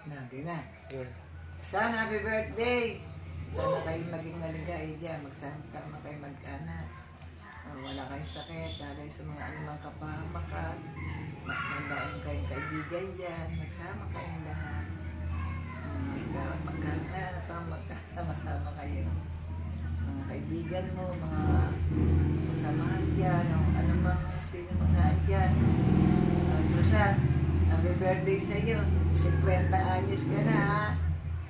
Nabi na. Yun. Sana happy birthday! Sana kayo maging maligay dyan. Magsama-sama kayo mag-anak. Wala kayong sakit. Dahil sa mga anumang kapahamakan. Magandaan kayong kaibigan dyan. Magsama kayong lahat. Magkaanak. Magkasama-sama kayo. Mga kaibigan mo, mga kasamahan dyan. Ano bang sino mga dyan. Susan, happy birthday sa iyo. 50 anyos ka na ha.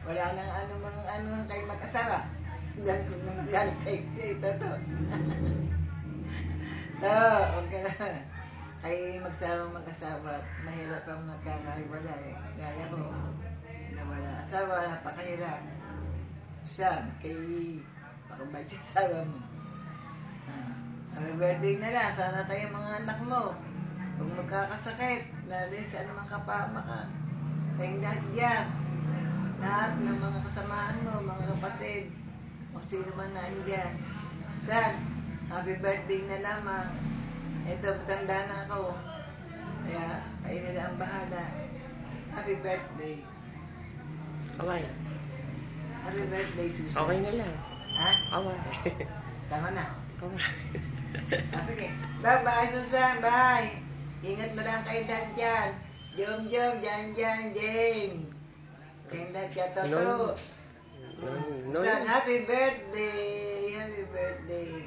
Wala nang ano kayo mag-asawa. Diyan ko na magalit sa iyo. Ito to. Okay na. Ay mag-asawa. Mahirap ang magkakaiwala eh. Gaya ko. Na wala asawa, napakahirap. Siya, kay pakabay sa asawa mo. Happy birthday na lang. Sana tayo mga anak mo. Huwag magkakasakit. Lalo sa anumang kapamakan. Kayong lahat dyan. Lahat ng mga kasamahan mo, mga kapatid. Kung sino man naandyan. San, happy birthday na lamang. Ito, matanda na ako. Kaya, kayo nila ang bahala. Happy birthday. Okay. Happy birthday, Susan. Okay na lang. Ha? Okay. Tama na. Okay. Sige. Bye-bye, Susan. Bye. Ingat mo lang kayo lahat dyan. Jom, Jan, Jane. Kayong lahat dyan, Toto. No. Susan, happy birthday. Happy birthday.